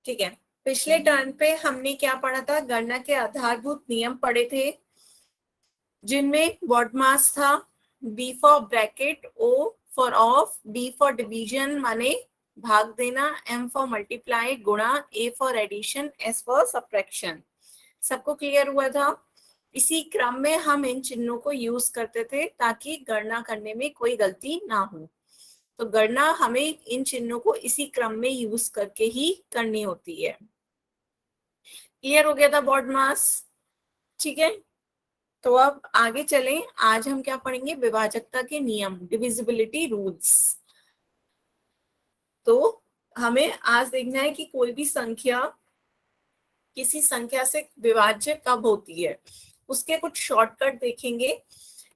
ठीक है, पिछले टर्न पे हमने क्या पढ़ा था, गणना के आधारभूत नियम पढ़े थे, जिनमें वर्ड मास था, B for bracket, O for of, D for division माने भाग देना, एम फॉर मल्टीप्लाई गुणा, A for addition, S for subtraction. सबको क्लियर हुआ था? इसी क्रम में हम इन चिन्हों को यूज करते थे ताकि गणना करने में कोई गलती ना हो। तो गणना हमें इन चिन्हों को इसी क्रम में यूज करके ही करनी होती है। क्लियर हो गया था बॉड मास? ठीक है, तो अब आगे चलें। आज हम क्या पढ़ेंगे, विभाजकता के नियम, डिविजिबिलिटी रूल्स। तो हमें आज देखना है कि कोई भी संख्या किसी संख्या से विभाज्य कब होती है, उसके कुछ शॉर्टकट देखेंगे।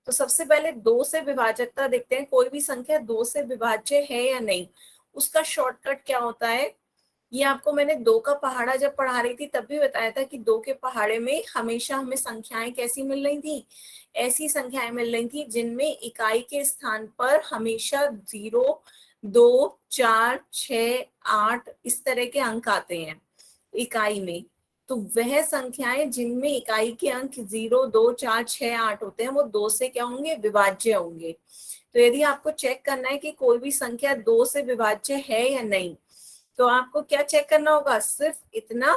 तो सबसे पहले दो से विभाजकता देखते हैं, कोई भी संख्या दो से विभाज्य है या नहीं, उसका शॉर्टकट क्या होता है। ये आपको मैंने दो का पहाड़ा जब पढ़ा रही थी तब भी बताया था कि दो के पहाड़े में हमेशा हमें संख्याएं कैसी मिल रही थी, ऐसी संख्याएं मिल रही थी जिनमें इकाई के स्थान पर हमेशा 0, 2, 4, 6, 8 इस तरह के अंक आते हैं इकाई में। तो वह संख्याएं जिनमें इकाई के अंक 0, 2, 4, 6, 8 होते हैं वो दो से क्या होंगे, विभाज्य होंगे। तो यदि आपको चेक करना है कि कोई भी संख्या दो से विभाज्य है या नहीं, तो आपको क्या चेक करना होगा, सिर्फ इतना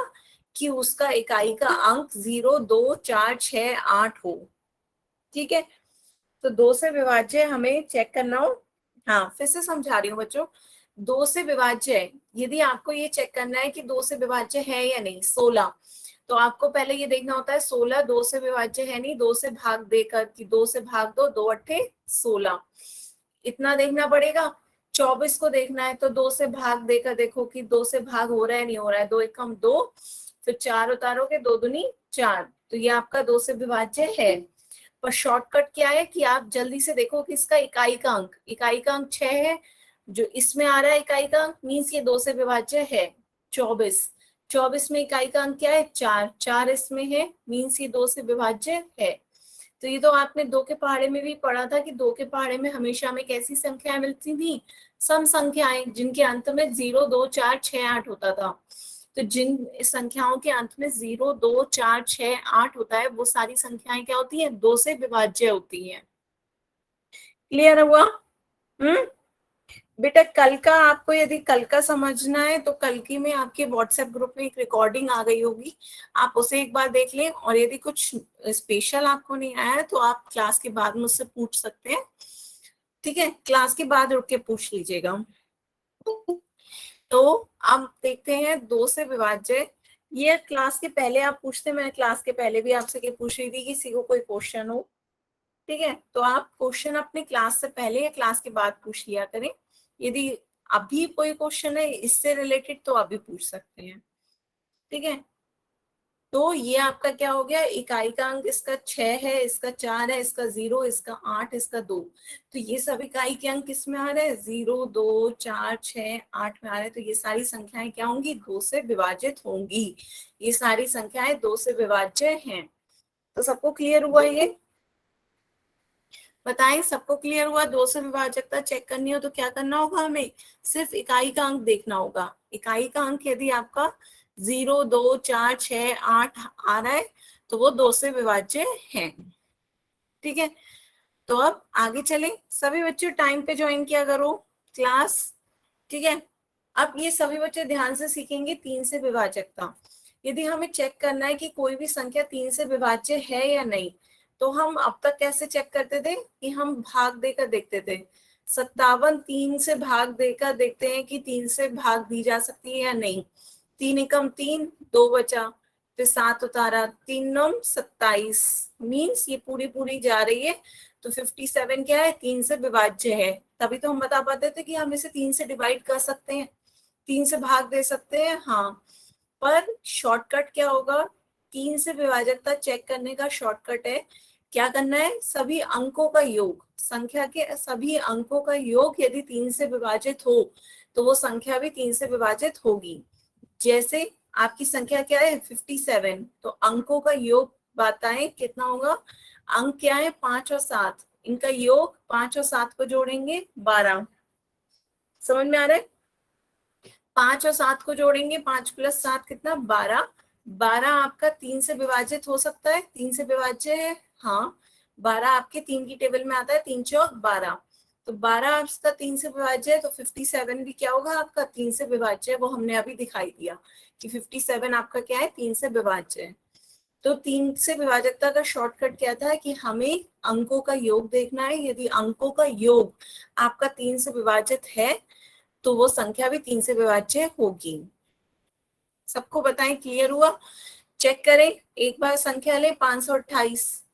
कि उसका इकाई का अंक 0, 2, 4, 6, 8 हो। ठीक है, तो दो से विभाज्य हमें चेक करना हो। हाँ, फिर से समझा रही हूँ बच्चों, दो से विभाज्य है, यदि आपको ये चेक करना है कि दो से विभाज्य है या नहीं, 16, तो आपको पहले ये देखना होता है 16 दो से विभाज्य है नहीं, दो से भाग देकर कि दो से भाग दो, 2 अट्ठे 16, इतना देखना पड़ेगा। 24 को देखना है तो दो से भाग देकर देखो कि दो से भाग हो रहा है नहीं हो रहा है, 2 एकम 2, फिर 4 उतारोगे, 2 दूनी 4, तो ये आपका दो से विभाज्य है। पर शॉर्टकट क्या है कि आप जल्दी से देखो कि इसका इकाई का अंक 6 है, जो इसमें आ रहा है इकाई का अंक, मीन्स ये दो से विभाज्य है। 24 में इकाई का अंक क्या है, 4, 4 इसमें है, मीन्स ये दो से विभाज्य है। तो ये तो आपने दो के पहाड़े में भी पढ़ा था कि दो के पहाड़े में हमेशा हमें कैसी संख्याएं मिलती थी, सम संख्याएं जिनके अंत में 0, 2, 4, 6, 8 होता था। तो जिन संख्याओं के अंत में 0, 2, 4, 6, 8 होता है वो सारी संख्याएं क्या होती हैं, दो से विभाज्य होती हैं। क्लियर हुआ? बेटा कल का आपको यदि कल का समझना है तो कल की में आपके व्हाट्सएप ग्रुप में एक रिकॉर्डिंग आ गई होगी, आप उसे एक बार देख लें। और यदि कुछ स्पेशल आपको नहीं आया है तो आप क्लास के बाद मुझसे पूछ सकते हैं। ठीक है, क्लास के बाद रुक के पूछ लीजिएगा। तो अब देखते हैं दो से विभाज्य, ये क्लास के पहले आप पूछते, मैंने क्लास के पहले भी आपसे पूछ रही थी किसी को कोई क्वेश्चन हो। ठीक है, तो आप क्वेश्चन अपने क्लास से पहले या क्लास के बाद पूछ लिया करें। यदि अभी कोई क्वेश्चन है इससे रिलेटेड तो अभी पूछ सकते हैं। ठीक है, तो ये आपका क्या हो गया, इकाई का अंक इसका 6 है, इसका 4 है, इसका 0, इसका 8, इसका 2। तो ये सब इकाई के अंक किसमें आ रहे हैं, 0, 2, 4, 6, 8 में आ रहे हैं। तो ये सारी संख्याएं क्या होंगी, दो से विभाजित होंगी। ये सारी संख्याएं दो से विभाज्य हैं। तो सबको क्लियर हुआ ये? बताएं, सबको क्लियर हुआ? दो से विभाजकता चेक करनी हो तो क्या करना होगा, हमें सिर्फ इकाई का अंक देखना होगा। इकाई का अंक यदि आपका 0, 2, 4, 6, 8 आ रहा है तो वो दो से विभाज्य है। ठीक है, तो अब आगे चलें। सभी बच्चे टाइम पे ज्वाइन किया करो क्लास। ठीक है, अब ये सभी बच्चे ध्यान से सीखेंगे तीन से विभाजकता। यदि हमें चेक करना है कि कोई भी संख्या तीन से विभाज्य है या नहीं, तो हम अब तक कैसे चेक करते थे कि हम भाग देकर देखते थे। 57 3 से भाग देकर देखते हैं कि 3 से भाग दी जा सकती है या नहीं। 3 एकम 3, 2 बचा, फिर 7 उतारा, 3 9 27, मीन्स ये पूरी पूरी जा रही है। तो 57 क्या है, 3 से विभाज्य है। तभी तो हम बता पाते थे कि हम इसे 3 से डिवाइड कर सकते हैं, 3 से भाग दे सकते हैं। हाँ, पर शॉर्टकट क्या होगा, 3 से विभाजकता चेक करने का शॉर्टकट है, क्या करना है, सभी अंकों का योग, संख्या के सभी अंकों का योग यदि 3 से विभाजित हो तो वो संख्या भी 3 से विभाजित होगी। जैसे आपकी संख्या क्या है 57, तो अंकों का योग बताएं कितना होगा। अंक क्या है 5 और 7, इनका योग 5 और 7 को जोड़ेंगे 12, समझ में आ रहा है? 5 और 7 को जोड़ेंगे, 5 प्लस 7 कितना, 12। 12 आपका 3 से विभाजित हो सकता है, 3 से विभाज्य है, हाँ। 12 आपके 3 की टेबल में आता है, 3 चौक 12। तो 12 आपका 3 से विभाज्य है, तो 57 भी क्या होगा आपका 3 से विभाज्य है, वो हमने अभी दिखाई दिया कि 57 आपका क्या है, 3 से विभाज्य है। तो 3 से विभाजकता का शॉर्टकट क्या था कि हमें अंकों का योग देखना है। यदि अंकों का योग आपका 3 से विभाजित है तो वो संख्या भी 3 से विभाज्य होगी। सबको बताएं, क्लियर हुआ? चेक करें एक बार संख्या ले, 528।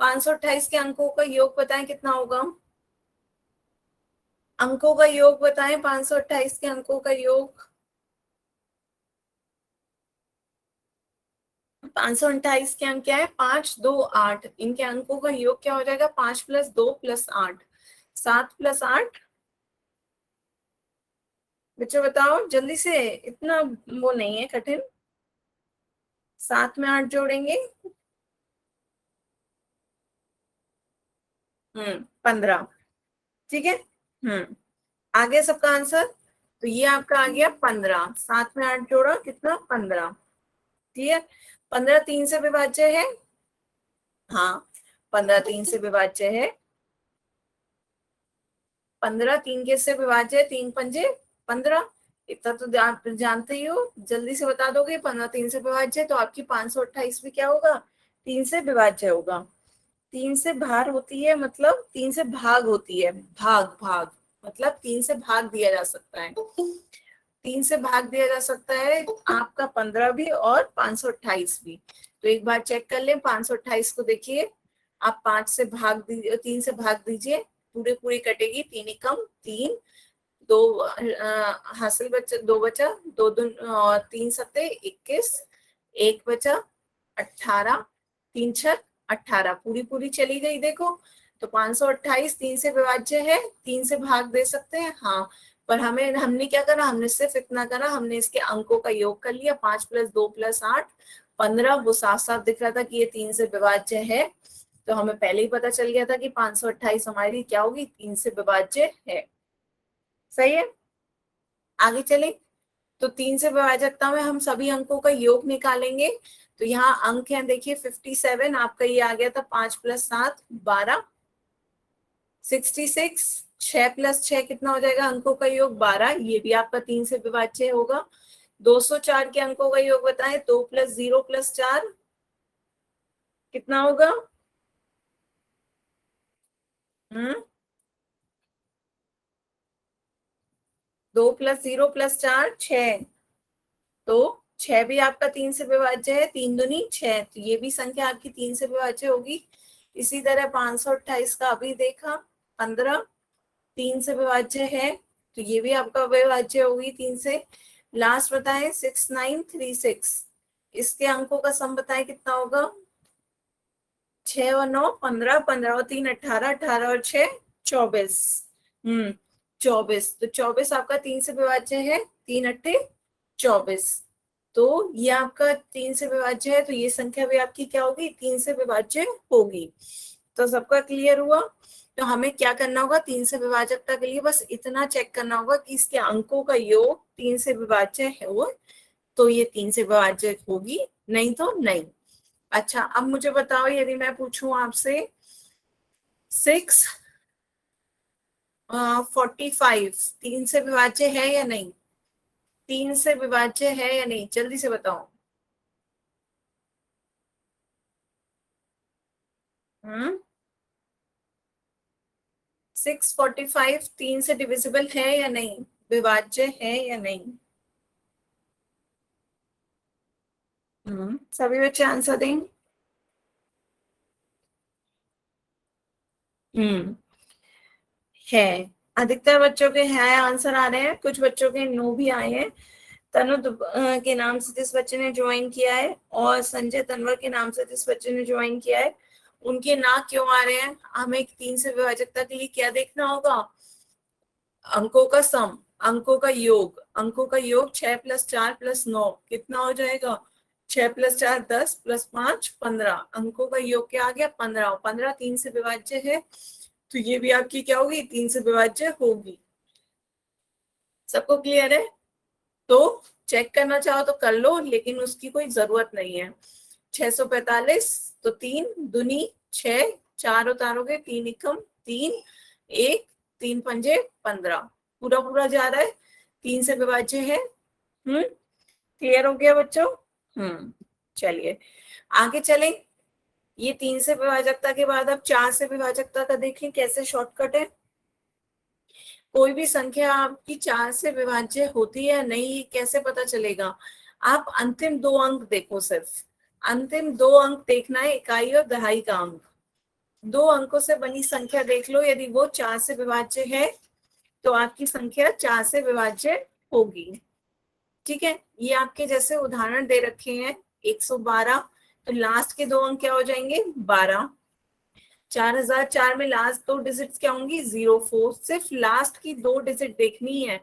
528 के अंकों का योग बताएं कितना होगा? अंकों का योग बताएं, 528 के अंकों का योग। 528 के अंक क्या है, 5 2 8। इनके अंकों का योग क्या हो जाएगा, 5 प्लस 2 प्लस 8, 7 प्लस 8। बच्चों बताओ जल्दी से, इतना वो नहीं है कठिन। 7 में 8 जोड़ेंगे, 15। ठीक है। आगे सबका आंसर। तो ये आपका आ गया 15, 7 में 8 जोड़ा कितना, 15। क्लियर? 15 3 से विभाज्य है, हाँ। 15 3 से विभाज्य है। 15 3 के से विभाज्य है, 3 पंजे 15। इतना तो आप जानते ही हो, जल्दी से बता दोगे। 15 3 से विभाज्य है, तो आपकी 528 भी क्या होगा, 3 से विभाज्य होगा। 3 से भार होती है, मतलब 3 से भाग होती है, भाग भाग, मतलब 3 से भाग दिया जा सकता है। 3 से भाग दिया जा सकता है आपका 15 भी और 528 भी। तो एक बार चेक कर लें, 528 को देखिए, आप 5 से भाग दीजिए, 3 से भाग दीजिए, पूरी पूरी कटेगी, 3 एकम 3, 2 हासिल बचा, 2 बचा, 2 दून और 3 सत्ते 21, 1 बचा 18, 3 छक 18, पूरी पूरी चली गई देखो। तो 528 3 से विभाज्य है, 3 से भाग दे सकते हैं, हाँ। पर हमने क्या करा, हमने सिर्फ इतना करा, हमने इसके अंकों का योग कर लिया, 5 प्लस 2 प्लस 8 15। वो साफ साफ दिख रहा था कि ये 3 से विभाज्य है, तो हमें पहले ही पता चल गया था कि 528 हमारी क्या होगी, 3 से विभाज्य है। सही है, आगे चले। तो 3 से विभाजकता में हम सभी अंकों का योग निकालेंगे। तो यहाँ अंक है देखिए 57, आपका ये आ गया था 5 प्लस 7 12, 66, 6 प्लस 6 कितना हो जाएगा, अंकों का योग 12, ये भी आपका 3 से विभाज्य होगा। 204 के अंकों का योग बताएं, 2 प्लस 0 प्लस 4 कितना होगा? 2 प्लस 0 प्लस 4 6। तो 6 भी आपका 3 से विभाज्य है, 3 दूनी 6, तो ये भी संख्या आपकी 3 से विभाज्य होगी। इसी तरह 528 का अभी देखा, 15 3 से विभाज्य है, तो ये भी आपका विभाज्य होगी 3 से। लास्ट बताएं 6936, इसके अंकों का सम बताएं कितना होगा? 6 और 9 15, 15 और 3 18, 18 और 6 24। 24, तो 24 आपका 3 से विभाज्य है, 3 अट्ठे 24। तो ये आपका 3 से विभाज्य है, तो ये संख्या भी आपकी क्या होगी, 3 से विभाज्य होगी। तो सबका क्लियर हुआ? तो हमें क्या करना होगा, 3 से विभाजकता के लिए बस इतना चेक करना होगा कि इसके अंकों का योग 3 से विभाज्य है वो, तो ये 3 से विभाज्य होगी, नहीं तो नहीं। अच्छा, अब मुझे बताओ, यदि मैं पूछूं आपसे 645 3 से विभाज्य है या नहीं? 3 से विभाज्य है या नहीं, जल्दी से बताओ। 645 3 से डिविजिबल है या नहीं, विभाज्य है या नहीं? सभी बच्चे आंसर दें। हम्म है, अधिकतर बच्चों के है आंसर आ रहे हैं, कुछ बच्चों के नो भी आए हैं। तनु के नाम से जिस बच्चे ने ज्वाइन किया है, और संजय तनवर के नाम से जिस बच्चे ने ज्वाइन किया है, उनके ना क्यों आ रहे हैं? हमें 3 से विभाजकता के लिए क्या देखना होगा, अंकों का सम, अंकों का योग। अंकों का योग 6 प्लस 4 प्लस 9 कितना हो जाएगा, 6 प्लस 4 10 प्लस 5 15। अंकों का योग क्या आ गया, 15। 15 3 से विभाज्य है, तो ये भी आपकी क्या होगी, 3 से विभाज्य होगी। सबको क्लियर है? तो चेक करना चाहो तो कर लो, लेकिन उसकी कोई जरूरत नहीं है। 645, तो 3 दूनी 6, 4 उतारोगे 3 एकम 3, 1, 3 पंजे 15, पूरा पूरा जा रहा है, 3 से विभाज्य है। क्लियर हो गया बच्चों? चलिए आगे चलें। ये 3 से विभाजकता के बाद अब 4 से विभाजकता का देखें कैसे शॉर्टकट है। कोई भी संख्या आपकी 4 से विभाज्य होती है या नहीं, कैसे पता चलेगा? आप अंतिम 2 अंक देखो, सिर्फ अंतिम 2 अंक देखना है, इकाई और दहाई का अंक। 2 अंकों से बनी संख्या देख लो, यदि वो 4 से विभाज्य है तो आपकी संख्या 4 से विभाज्य होगी। ठीक है, ये आपके जैसे उदाहरण दे रखे हैं 112, तो लास्ट के 2 अंक क्या हो जाएंगे? 12। 4004 में लास्ट 2 डिजिट्स क्या होंगी? 04। सिर्फ लास्ट की 2 डिजिट देखनी है।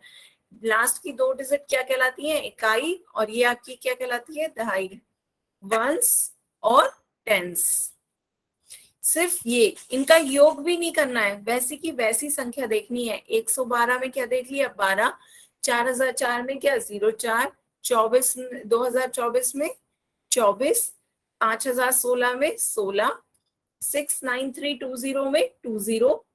लास्ट की 2 डिजिट क्या कहलाती है? इकाई, और ये आपकी क्या कहलाती है? दहाई। वंस और टेंस। सिर्फ ये, इनका योग भी नहीं करना है, वैसी की वैसी संख्या देखनी है। 112 में क्या देख लिया? 12। 4004 में क्या? 04। 24 2024 में 24। 5016 में 16। 69320 में 20।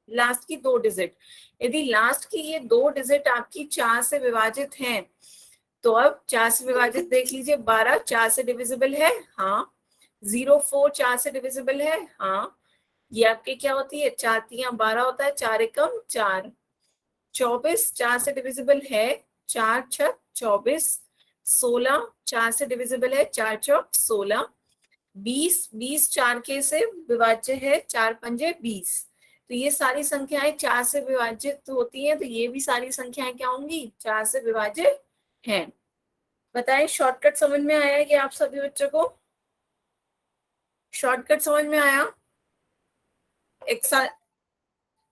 लास्ट की 2 डिजिट, यदि लास्ट की ये 2 डिजिट आपकी 4 से विभाजित हैं, तो अब 4 से विभाजित देख लीजिए। 12 4 से डिविजिबल है? हाँ। 04 4 से डिविजिबल है? हाँ। ये आपके क्या होती है? 4 3 12 होता है, 4 एकम 4। 24 4 से डिविजिबल है? 4 6 24। 16 4 से डिविजिबल है? 4 चौक 16। 20 20 4 के से विभाज्य है, 4 पंजे 20। तो ये सारी संख्याएं 4 से विभाजित होती हैं, तो ये भी सारी संख्याएं क्या होंगी? 4 से विभाज्य हैं। बताएं शॉर्टकट समझ में आया कि आप सभी बच्चों को? शॉर्टकट समझ में आया?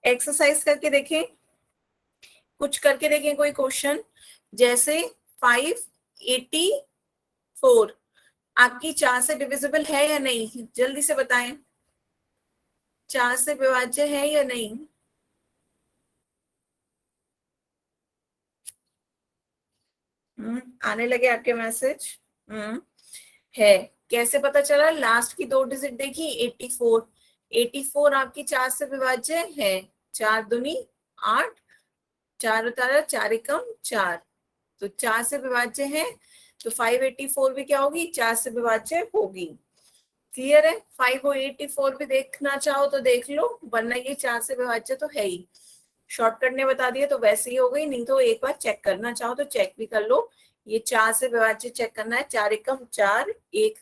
एक्सरसाइज करके देखें, कुछ करके देखें कोई क्वेश्चन। जैसे 584 आपकी 4 से डिविजिबल है या नहीं? जल्दी से बताएं, 4 से विभाज्य है या नहीं? आने लगे आपके मैसेज? है। कैसे पता चला? लास्ट की 2 डिजिट देखी, 84। 84 आपकी 4 से विभाज्य है। 4 दूनी 8, 4 उतारा 4 एकम 4, तो 4 से विभाज्य है। तो 584 भी क्या होगी? 4 से विभाज्य होगी। क्लियर है? 584 भी देखना चाहो तो देख लो, वरना ये 4 से विभाज्य तो है ही। शॉर्टकट ने बता दिया तो वैसे ही हो गई, नहीं तो एक बार चेक करना चाहो तो चेक भी कर लो। ये 4 से विभाज्य चेक करना है। 4 एकम 4, 1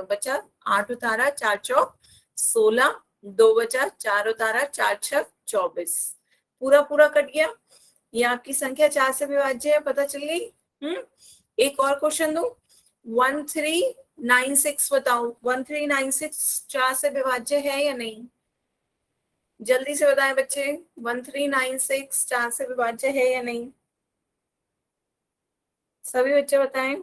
बचा, 8 उतारा 4 चौक 16, 2 बचा, 4 उतारा 4 छक 24, पूरा पूरा कट गया। ये आपकी संख्या 4 से विभाज्य है, पता चल गई। एक और क्वेश्चन दो। 1396 बताओ, 1396 4 से विभाज्य है या नहीं? जल्दी से बताएं बच्चे, 1396 4 से विभाज्य है या नहीं? सभी बच्चे बताएं।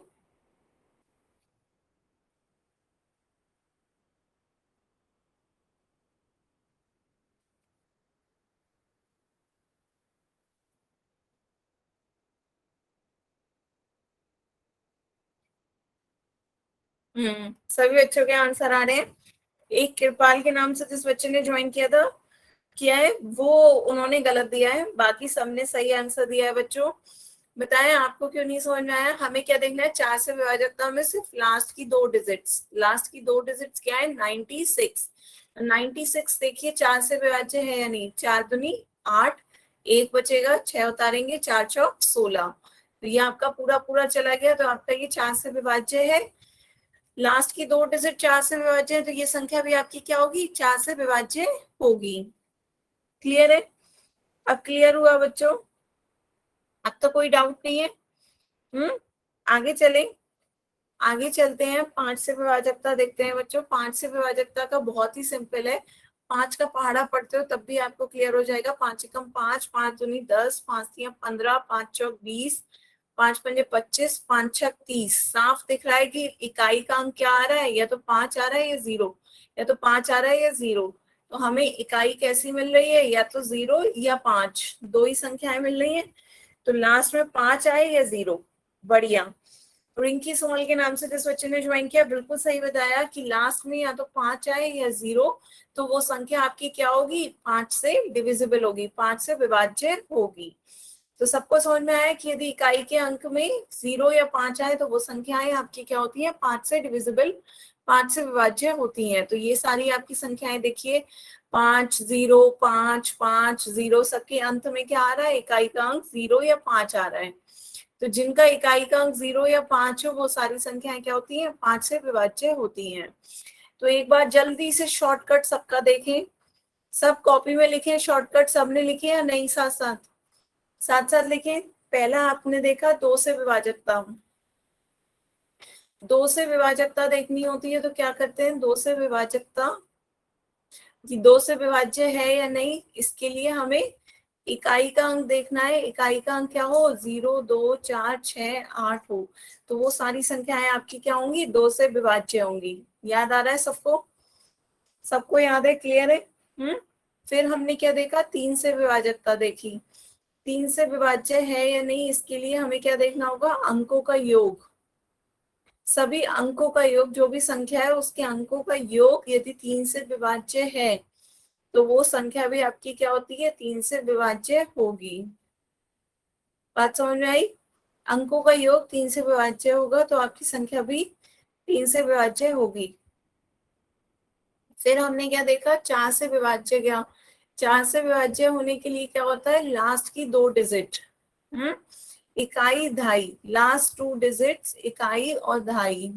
सभी बच्चों के आंसर आ रहे हैं। एक कृपाल के नाम से जिस बच्चे ने ज्वाइन किया था, किया है, वो उन्होंने गलत दिया है, बाकी सबने सही आंसर दिया है बच्चों। बताएं आपको क्यों नहीं समझ में आया? हमें क्या देखना है? 4 से विभाजकता में सिर्फ लास्ट की 2 डिजिट्स। लास्ट की 2 डिजिट्स क्या है? 96। 96 देखिए 4 से विभाज्य है या नहीं? 4 दूनी 8, 1 बचेगा, 6 उतारेंगे, 4 चौक 16, तो ये आपका पूरा पूरा चला गया, तो आपका ये 4 से विभाज्य है। लास्ट की 2 डिजिट 4 से विभाज्य है, तो ये संख्या भी आपकी क्या होगी? 4 से विभाज्य होगी। क्लियर है? अब क्लियर हुआ बच्चों? अब तो कोई डाउट नहीं है। आगे चलें, आगे चलते हैं। 5 से विभाजकता देखते हैं बच्चों। 5 से विभाजकता का बहुत ही सिंपल है। 5 का पहाड़ा पढ़ते हो तब भी आपको क्लियर हो जाएगा। 5 एकम 5, 5 दूनी 10, 5 तिया 15, 5 चौक 20, 5 पंजे 25, 5 छक 30। साफ दिख रहा है कि इकाई का अंक क्या आ रहा है? या तो 5 आ रहा है या 0, या तो 5 आ रहा है या 0। तो हमें इकाई कैसी मिल रही है? या तो 0 या 5, दो ही संख्याएं मिल रही है। तो लास्ट में 5 आए या 0? बढ़िया। रिंकी सोमल के नाम से जिस बच्चे ने ज्वाइन किया, बिल्कुल सही बताया कि लास्ट में या तो 5 आए या 0, तो वो संख्या आपकी क्या होगी? 5 से डिविजिबल होगी, 5 से विभाज्य होगी। तो सबको समझ में आया कि यदि इकाई के अंक में 0 या 5 आए तो वो संख्याएं आपकी क्या होती है? 5 से डिविजिबल, 5 से विभाज्य होती हैं। तो ये सारी आपकी संख्याएं देखिए, 5 0 5 5 0, सबके अंत में क्या आ रहा है? इकाई का अंक 0 या 5 आ रहा है। तो जिनका इकाई का अंक 0 या 5 हो, वो सारी संख्याएं क्या होती हैं? 5 से विभाज्य होती हैं। तो एक बार जल्दी से शॉर्टकट सबका देखें, सब कॉपी में लिखें। शॉर्टकट सबने लिखे या नहीं? साथ साथ साथ साथ लिखें। पहला आपने देखा 2 से विभाजकता। 2 से विभाजकता देखनी होती है तो क्या करते हैं? 2 से विभाजकता कि 2 से विभाज्य है या नहीं, इसके लिए हमें इकाई का अंक देखना है। इकाई का अंक क्या हो? 0 2 4 6 8 हो, तो वो सारी संख्याएं आपकी क्या होंगी? 2 से विभाज्य होंगी। याद आ रहा है सबको? सबको याद है? क्लियर है? फिर हमने क्या देखा? 3 से विभाजकता देखी। 3 से विभाज्य है या नहीं, इसके लिए हमें क्या देखना होगा? अंकों का योग। सभी अंकों का योग, जो भी संख्या है उसके अंकों का योग यदि 3 से विभाज्य है तो वो संख्या भी आपकी क्या होती है? 3 से विभाज्य होगी। बात समझ में आई? अंकों का योग 3 से विभाज्य होगा तो आपकी संख्या भी 3 से विभाज्य होगी। फिर हमने क्या देखा? 4 से विभाज्य क्या? 4 से विभाज्य होने के लिए क्या होता है? लास्ट की 2 डिजिट, इकाई दहाई, लास्ट 2 डिजिट्स इकाई और दहाई।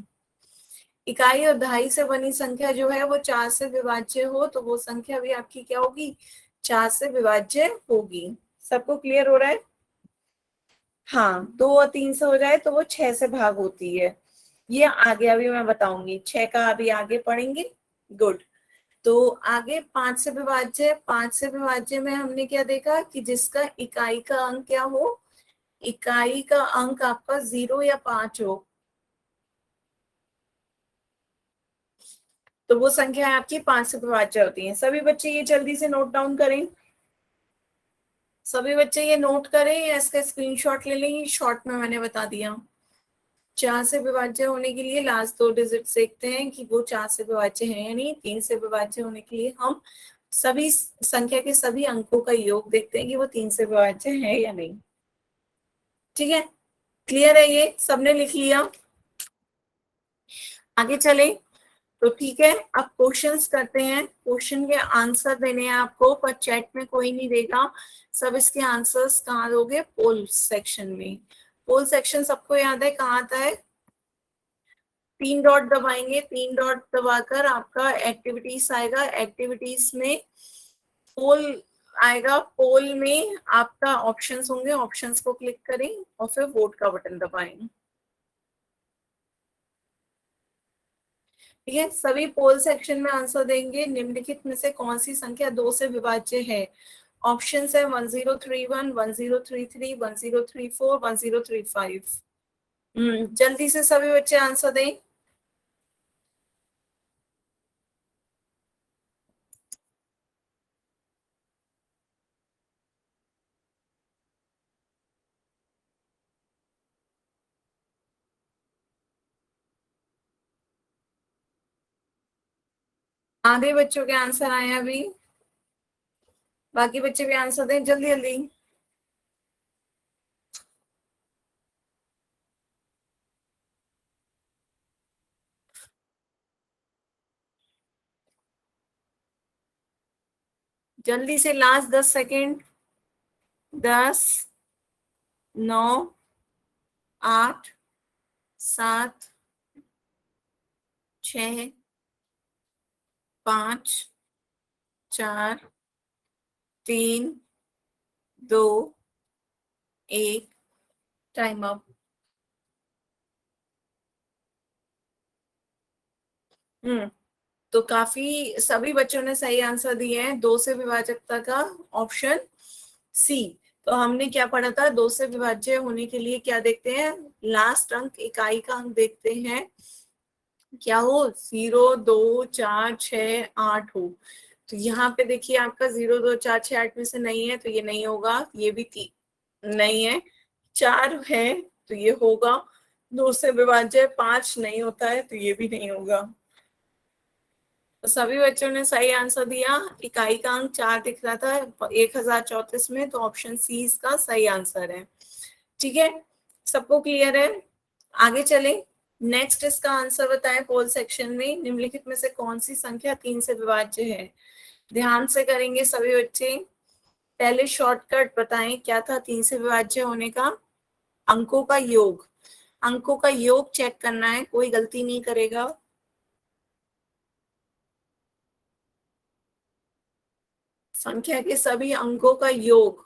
इकाई और दहाई से बनी संख्या जो है वो 4 से विभाज्य हो तो वो संख्या भी आपकी क्या होगी? 4 से विभाज्य होगी। सबको क्लियर हो रहा है? हाँ, 2 और 3 से हो जाए तो वो 6 से भाग होती है। ये आगे अभी मैं बताऊंगी, 6 का अभी आगे पढ़ेंगे। गुड। तो आगे 5 से विभाज्य। 5 से विभाज्य में हमने क्या देखा कि जिसका इकाई का अंक क्या हो? इकाई का अंक आपका 0 या 5 हो तो वो संख्या आपकी 5 से विभाज्य होती है। सभी बच्चे ये जल्दी से नोट डाउन करें। सभी बच्चे ये नोट करें या इसका स्क्रीनशॉट ले लें। शॉर्ट में मैंने बता दिया। 4 से विभाज्य होने के लिए लास्ट 2 डिजिट देखते हैं कि वो 4 से विभाज्य है या नहीं। 3 से विभाज्य होने के लिए हम सभी संख्या के सभी अंकों का योग देखते हैं कि वो 3 से विभाज्य है या नहीं। ठीक है? क्लियर है? ये सबने लिख लिया? आगे चले तो ठीक है। अब क्वेश्चंस करते हैं। क्वेश्चन के आंसर देने हैं आपको, पर चैट में कोई नहीं देगा। सब इसके आंसर्स कहाँ दोगे? पोल सेक्शन में। पोल सेक्शन सबको याद है कहाँ आता है? 3 डॉट दबाएंगे, 3 डॉट दबाकर आपका एक्टिविटीज आएगा। एक्टिविटीज में पोल आएगा। पोल में आपका ऑप्शंस होंगे, ऑप्शंस को क्लिक करें और फिर वोट का बटन दबाएं। ठीक है? सभी पोल सेक्शन में आंसर देंगे। निम्नलिखित में से कौन सी संख्या 2 से विभाज्य है? ऑप्शन है 1031, 1033, 1034, 1035। जल्दी से सभी बच्चे आंसर दें। आधे बच्चों के आंसर आए हैं अभी, बाकी बच्चे भी आंसर दें जल्दी जल्दी। जल्दी से लास्ट 10 सेकेंड। 10 9 8 7 6 5 4 3 2 1। Time up. तो काफी सभी बच्चों ने सही आंसर दिए हैं। 2 से विभाजकता का ऑप्शन सी। तो हमने क्या पढ़ा था? 2 से विभाज्य होने के लिए क्या देखते हैं? लास्ट अंक इकाई का अंक देखते हैं क्या हो? 0 2 4 6 8 हो। तो यहाँ पे देखिए आपका 0 2 4 6 8 में से नहीं है तो ये नहीं होगा। ये भी नहीं है 4 है तो ये होगा, 2 से विभाज्य 5 नहीं होता है तो ये भी नहीं होगा। तो सभी बच्चों ने सही आंसर दिया। इकाई का अंक 4 दिख रहा था 1034 में, तो ऑप्शन सी इसका सही आंसर है। ठीक है, सबको क्लियर है? आगे चलें। नेक्स्ट इसका आंसर बताएं पोल सेक्शन में, निम्नलिखित में से कौन सी संख्या 3 से विभाज्य है? ध्यान से करेंगे सभी बच्चे। पहले शॉर्टकट बताएं क्या था 3 से विभाज्य होने का? अंकों का योग। अंकों का योग चेक करना है, कोई गलती नहीं करेगा। संख्या के सभी अंकों का योग,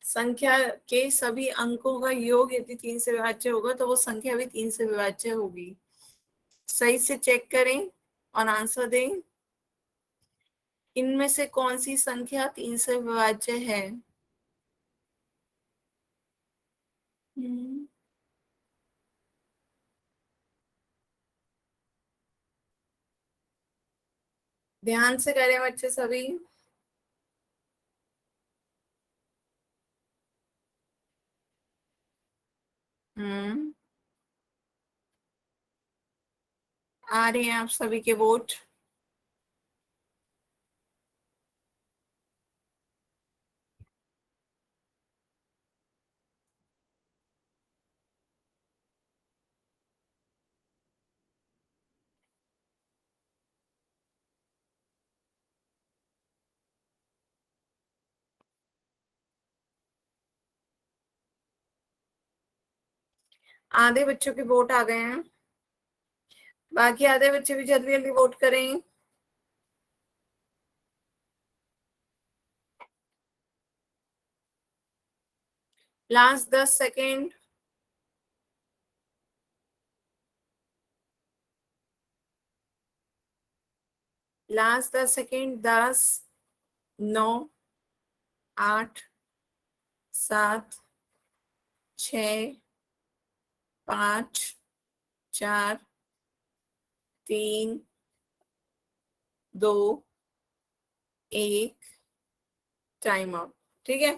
संख्या के सभी अंकों का योग यदि 3 से विभाज्य होगा तो वो संख्या भी 3 से विभाज्य होगी। सही से चेक करें और आंसर दें। इनमें से कौन सी संख्या 3 से विभाज्य है? हम्म, ध्यान से करें बच्चे सभी। हम्म, आ रहे हैं आप सभी के वोट। आधे बच्चों के वोट आ गए हैं, बाकी आधे बच्चे भी जल्दी जल्दी वोट करें। Last 10 second. Last 10 second. 10, 9, 8, 7, 6, 5, 4, 3, 2, 1, time out. ठीक है,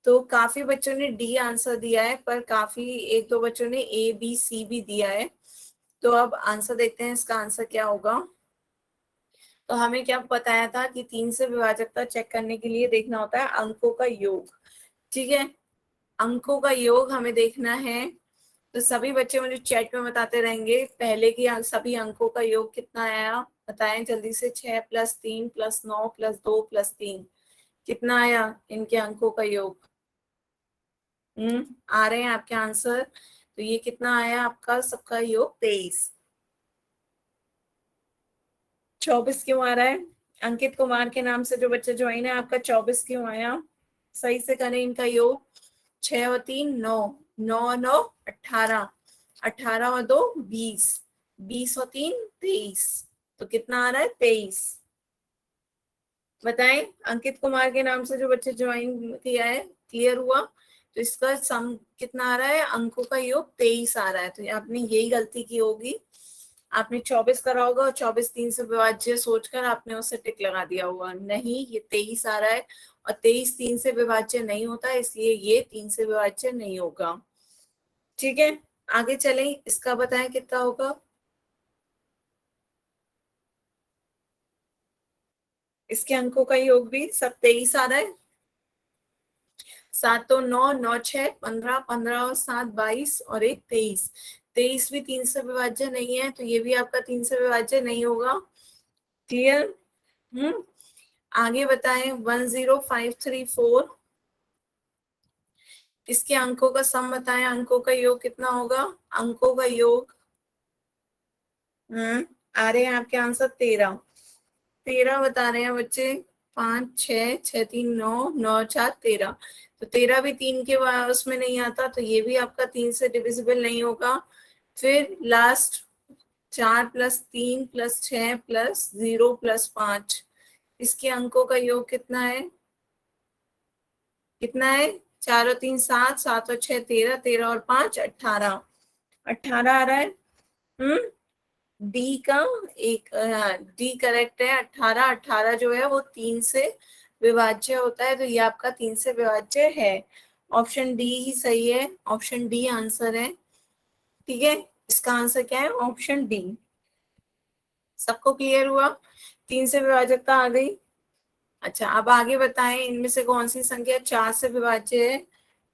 तो काफी बच्चों ने डी आंसर दिया है, पर काफी एक दो बच्चों ने ए बी सी भी दिया है। तो अब आंसर देखते हैं इसका आंसर क्या होगा। तो हमें क्या बताया था कि 3 से विभाजकता चेक करने के लिए देखना होता है अंकों का योग। ठीक है, अंकों का योग हमें देखना है। तो सभी बच्चे मुझे चैट में बताते रहेंगे पहले की सभी अंकों का योग कितना आया, बताएं जल्दी से। 6 + 3 + 9 + 2 + 3 कितना आया इनके अंकों का योग? आ रहे हैं आपके आंसर। तो ये कितना आया आपका सबका योग? 23। 24 क्यों आ रहा है? अंकित कुमार के नाम से जो बच्चे ज्वाइन है, आपका 24 क्यों आया? सही से करें इनका योग। 6 और 3 9, 9 और 9 18, 18 और 2 20, 20 और 3 23। तो कितना आ रहा है? 23। बताएं अंकित कुमार के नाम से जो बच्चे ज्वाइन किया है, क्लियर हुआ? तो इसका सम कितना आ रहा है? अंकों का योग 23 आ रहा है। तो आपने यही गलती की होगी, आपने 24 करा होगा और 24 3 से विभाज्य सोचकर आपने उसे टिक लगा दिया होगा। नहीं, ये 23 आ रहा है और 23 3 से विभाज्य नहीं होता, इसलिए ये 3 से विभाज्य नहीं होगा। ठीक है, आगे चलें। इसका बताएं कितना होगा? इसके अंकों का योग भी सब 23 आ रहा है। 7 तो 9, 9 6 15, 15 और 7 22 और एक 23। 23 भी 3 से विभाज्य नहीं है, तो ये भी आपका 3 से विभाज्य नहीं होगा। क्लियर? हम्म, आगे बताएं। 10534, इसके अंकों का सम बताएं। अंकों का योग कितना होगा? अंकों का योग आ रहे हैं आपके आंसर 13। 13 बता रहे हैं बच्चे। 5 6 6 3 9, 9 4 13। तो 13 भी 3 के उसमें नहीं आता, तो ये भी आपका 3 से डिविजिबल नहीं होगा। फिर लास्ट 4 + 3 + 6 + 0 + 5, इसके अंकों का योग कितना है? कितना है? 4 और 3 7, 7 और 6 13, 13 और 5 18, 18 आ रहा है। डी का एक, डी करेक्ट है। 18, 18 जो है वो 3 से विभाज्य होता है, तो ये आपका 3 से विभाज्य है। ऑप्शन डी ही सही है, ऑप्शन डी आंसर है। ठीक है, इसका आंसर क्या है? Option D. सबको क्लियर हुआ? 3 से विभाजकता आ गई। अच्छा, अब आगे बताएं, इनमें से कौन सी संख्या 4 से विभाज्य है?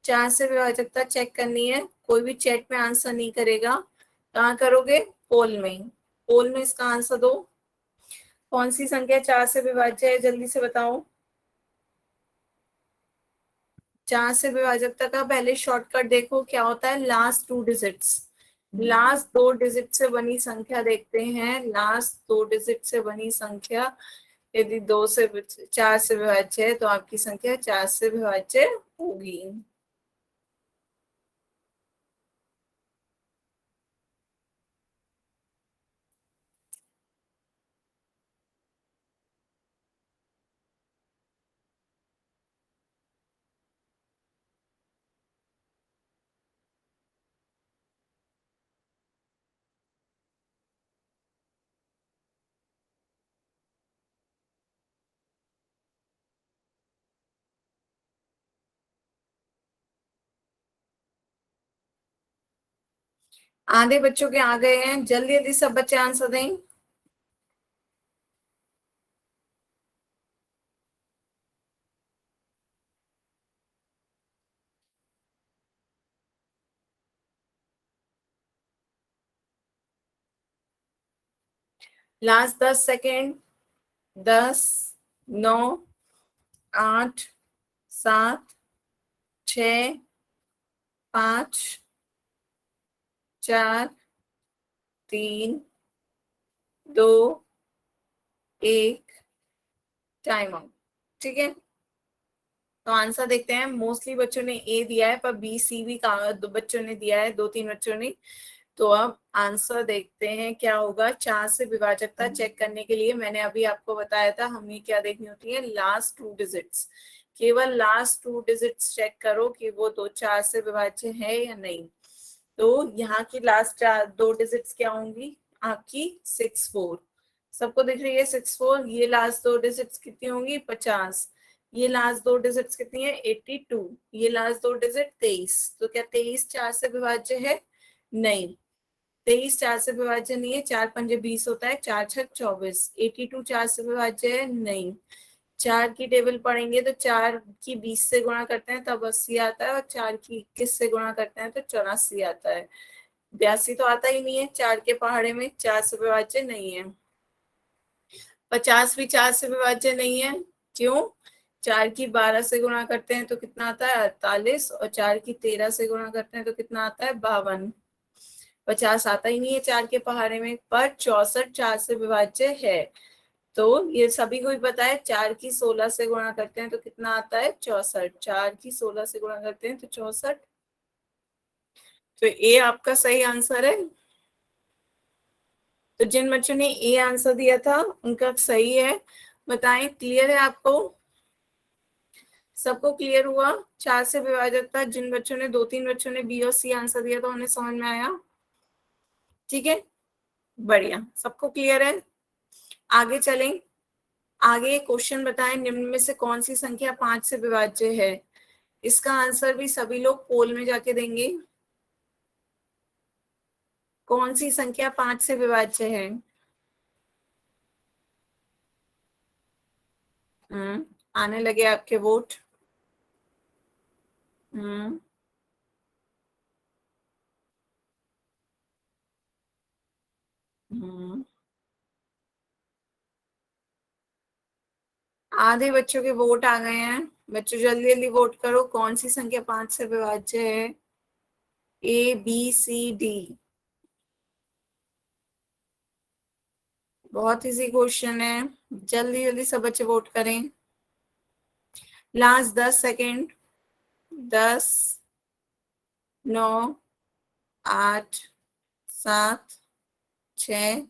4 से विभाजकता चेक करनी है। कोई भी चैट में आंसर नहीं करेगा। कहाँ करोगे? पोल में। पोल में इसका आंसर दो। कौन सी संख्या 4 से विभाज्य है? जल्दी से बताओ। 4 से विभाजकता का पहले शॉर्टकट देखो क्या होता है। लास्ट 2 डिजिट्स, लास्ट 2 डिजिट से बनी संख्या देखते हैं। लास्ट 2 डिजिट से बनी संख्या यदि 2 से 4 से विभाज्य है तो आपकी संख्या 4 से विभाज्य होगी। आधे बच्चों के आ गए हैं, जल्दी जल्दी सब बच्चे आंसर दें। Last 10 second. 10, 9, 8, 7, 6, 5, 4, 3, 2, 1, time out. ठीक है, तो आंसर देखते हैं। मोस्टली बच्चों ने ए दिया है, पर बी सी भी दो बच्चों ने दिया है, 2-3 बच्चों ने। तो अब आंसर देखते हैं क्या होगा। 4 से विभाजकता चेक करने के लिए मैंने अभी आपको बताया था हमें क्या देखनी होती है, लास्ट 2 डिजिट्स। केवल लास्ट 2 डिजिट्स चेक करो कि वो 4 से विभाज्य है या नहीं। तो यहाँ की लास्ट 2 डिजिट्स क्या होंगी आपकी? 6-4। सबको दिख रही है 6-4। ये लास्ट 2 डिजिट्स कितनी होंगी? 50। ये लास्ट 2 डिजिट्स कितनी है? 82। ये लास्ट 2 डिजिट 23। तो क्या 23 4 से विभाज्य है? नहीं, 23 4 से विभाज्य नहीं है। 4 पंजे 20 होता है, 4 छक 24। 82 4 से विभाज्य है? नहीं। 4 की टेबल पढ़ेंगे तो 4 की 20 से गुणा करते हैं तब 80 आता है, और 4 की 21 से गुणा करते हैं तो 84 आता है। 82 तो आता ही नहीं है 4 के पहाड़े में, 4 से विभाज्य नहीं है। 50 भी 4 से विभाज्य नहीं है। क्यों? 4 की 12 से गुणा करते हैं तो कितना आता है? 48। और 4 की 13 से गुणा करते हैं तो कितना आता है? 52। 50 आता ही नहीं है 4 के पहाड़े में, पर 64 4 से विभाज्य है। तो ये सभी को ही पता है। 4 की 16 से गुणा करते हैं तो कितना आता है? 64। 4 की 16 से गुणा करते हैं तो 64। तो ए आपका सही आंसर है। तो जिन बच्चों ने ए आंसर दिया था उनका सही है। बताएं, क्लियर है आपको? सबको क्लियर हुआ? 4 से विभाजक था। जिन बच्चों ने 2-3 बच्चों ने बी और सी आंसर दिया था उन्हें समझ में आया? ठीक है, बढ़िया, सबको क्लियर है। आगे चलें। आगे क्वेश्चन बताएं, निम्न में से कौन सी संख्या 5 से विभाज्य है? इसका आंसर भी सभी लोग पोल में जाके देंगे। कौन सी संख्या 5 से विभाज्य है? आने लगे आपके वोट। हम्म हम्म आधे बच्चों के वोट आ गए हैं। बच्चों जल्दी जल्दी वोट करो। कौन सी संख्या 5 से विभाज्य है? A B C D. बहुत इजी क्वेश्चन है, जल्दी जल्दी सब बच्चे वोट करें। Last 10 second. 10, 9, 8, 7, 6,